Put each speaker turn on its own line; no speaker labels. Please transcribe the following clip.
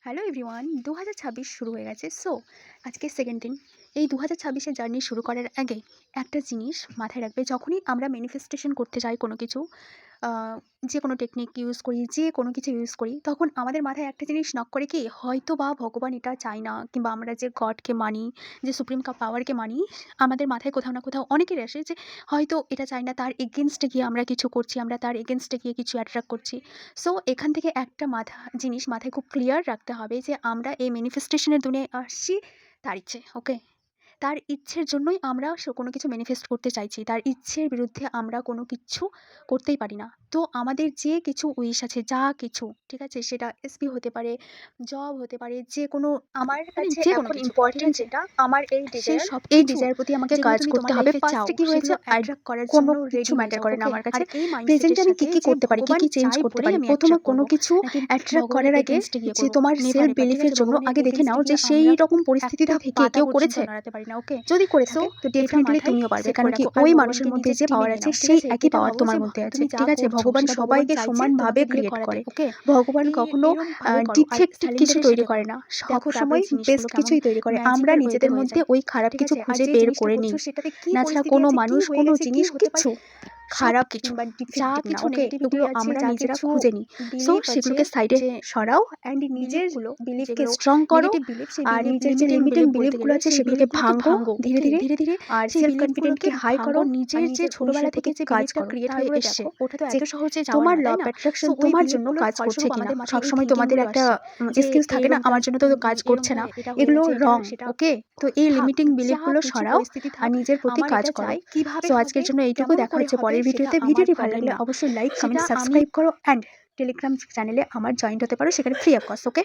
Hello everyone, 2026 শুরু হয়ে গেছে। সো আজকে সেকেন্ড দিন। এই 2026-এর জার্নি শুরু করার আগে একটা জিনিস মাথায় রাখবে, যখনই আমরা ম্যানিফেস্টেশন করতে যাই কোনো কিছু, যে কোনো টেকনিক ইউজ করি, যে কোনো কিছু ইউজ করি, তখন আমাদের মাথায় একটা জিনিস নক করে কি, হয়তো বা ভগবান এটা চায় না, কিংবা আমরা যে গডকে মানি, যে সুপ্রিম পাওয়ারকে মানি, আমাদের মাথায় কোথাও না কোথাও অনেকের আসে যে হয়তো এটা চায় না, তার এগেনস্টে গিয়ে আমরা কিছু করছি, আমরা তার এগেনস্টে গিয়ে কিছু অ্যাট্রাক্ট করছি। সো এখান থেকে একটা জিনিস মাথায় খুব ক্লিয়ার রাখতে হবে যে আমরা এই ম্যানিফেস্টেশনের দুনিয়ায় আসছি তার ইচ্ছে, ওকে? তার ইচ্ছের জন্যই আমরা কোনো কিছু ম্যানিফেস্ট করতে চাইছি। তার ইচ্ছের বিরুদ্ধে আমরা কোনো কিচ্ছু করতেই পারি না। তো আমাদের যে কিছু উইশ আছে, যা কিছু, ঠিক আছে? সেটা এসপি হতে পারে, জব হতে পারে, যে কোনো
আমার
মানে
কাছে
যে কোনো
এখন
কিছু, ঠিক
ইম্পর্টেন্ট
আছে?
যেটা আমার এই
সেই
ডিজায়ার,
সব
এই
কিছু
ডিজায়ার প্রতি আমাকে
যেগুলো
কাজ
তুমি
করতে
তোমার
হবে।
লাইফে চাও,
ফার্স্টে কি হয়েছে,
সেগুলো অ্যাট্রাক্ট করার
কোনো
জন্য
কিছু
রেডি হয়ে
ম্যাটার
যাও,
করে না
ওকে?
আমার
আর
কাছে।
এই মাইন্ডসেটের
প্রেজেন্টে আমি
সাথে
কি
যে
করতে পারি, কি
ভগবান
চেঞ্জ
চাই
করতে
বলেই
পারি।
আমি
প্রথমে
অ্যাট্রাক্ট
কোনো
করব,
কিছু
নাকি
অ্যাট্রাক্ট করার
ভগবানের
আগে
এগেনস্টে গিয়ে
যে
করবো।
তোমার
নেভার
সেলফ
এভার, ঠিক
বিলিফের
আছে?
জন্য
ভগবানের
আগে দেখে
এগেনস্টে
নাও
গিয়ে
যে সেই
আমরা
রকম পরিস্থিতিতে
একটা
থেকে
পাতা
কেউ
পর্যন্ত
করেছে।
নাড়াতে পারি না, ওকে?
যদি করেছো
ওকে,
তো
এটা
ডেফিনেটলি
মাথায়
তুমিও পারবে,
সেট
কারণ
করে
কি
রাখো। আর
ওই মানুষের
ভগবানকে
মধ্যে
নিজের
যে
টিমে
পাওয়ার
নিয়ে
আছে
নাও, ঠিক
সেই
আছে?
একই
এটা
পাওয়ার
ভাবো
তোমার
যে
মধ্যে আছে,
তুমি যা
ঠিক আছে?
করছো
ভগবান
সেটা ভগবান
সবাইকে
চাইছে
সমানভাবে
তোমাকে দিয়ে
ক্রিয়েট
করাতে,
করে।
ওকে?
ভগবান কখনো
এরম ভাবে করো আর
ডিফেক্টিভ কিছু
স্টাইলিংটা
তৈরি
বেশি
করে
দেখো।
না,
দেখো তারপরে
সবসময়
জিনিসগুলো
বেস্ট
কেমন
কিছুই তৈরি করে। আমরা
ম্যাজিক্যাল
নিজেদের
হয়ে
মধ্যে
যায়,
ওই খারাপ
ঠিক
কিছু
আছে? আর
খুঁজে
যে
বের
জিনিসটা
করে
করছো
নিই।
সেটাতে কি
তাছাড়া
পরিস্থিতি
কোনো
আছে, কি
মানুষ,
হয়ে
কোনো
গেছে, কি
জিনিস
হতে
কিচ্ছু
পারছে, সব
খারাপ
কিছু,
কিংবা
যা
ডিফেক্টিভ না,
কিছু
ওকে?
নেগেটিভিটি
এগুলো
আছে,
আমরা
যা
নিজেরা
কিছু
খুঁজে নিই। সো
বিলিভ আছে,
সেগুলোকে সাইডে
যে
সরাও অ্যান্ড নিজের
বিলিফগুলো,
বিলিফকে
যেগুলো
স্ট্রং করো।
নেগেটিভ বিলিফ, সেই
আর
বিলিফ,
নিজের যে
লিমিটিং
লিমিটিং
বিলিফ বলতে
বিলিফগুলো
গেলে,
আছে
সেই
সেগুলোকে
বিলিফগুলোকে
ভাঙো
ভাঙো,
ধীরে
ওকে?
ধীরে।
ধীরে ধীরে
আর
সেই
সেলফ
বিলিফগুলোকে
কনফিডেন্টকে হাই
ভাঙো।
করো। আর
নিজের যে
নিজের
ছোটবেলা
উইশের
থেকে
প্রতি
যে
কাজ
বিলিফটা
করো।
ক্রিয়েট হয়ে
তারপরে
এসছে,
দেখো
ওটা তো
যে
এত সহজে যাওয়ার
তোমার
না,
ল
তাই
অফ
না?
অ্যাট্রাকশন
সো ওই
তোমার জন্য
বিলিফগুলোর
কাজ করছে
ফলস্বরূপ
কিনা,
আমাদের মাথায় এই
সবসময় তোমাদের
থিঙ্কিংগুলো
একটা
আসছে যে
স্কিলস থাকে না,
এইরমটা
আমার জন্য তো কাজ করছে
এরমটা
না।
এটা হয়ে
এগুলো
গেছে, এটা
রং,
সেটা।
ওকে? তো এই
থাক,
লিমিটিং
যা
বিলিফগুলো
কিছু
সরাও
পরিস্থিতি
আর
থাক,
নিজের প্রতি
আমার
কাজ
এটা
করো।
চাই, কিভাবে
সো
হবে,
আজকের জন্য এইটুকু,
কেমন
দেখা
করে
হচ্ছে
হবে,
পরের
সেটা
ভিডিওতে।
আমার
ভিডিওটি ভালো
প্রবলেম
লাগলে
না।
অবশ্যই লাইক, কমেন্ট,
সেটা আমি
সাবস্ক্রাইব করো অ্যান্ড টেলিগ্রাম চ্যানেলে আমার জয়েন্ট হতে পারো, সেখানে ফ্রি অফ কস্ট, ওকে?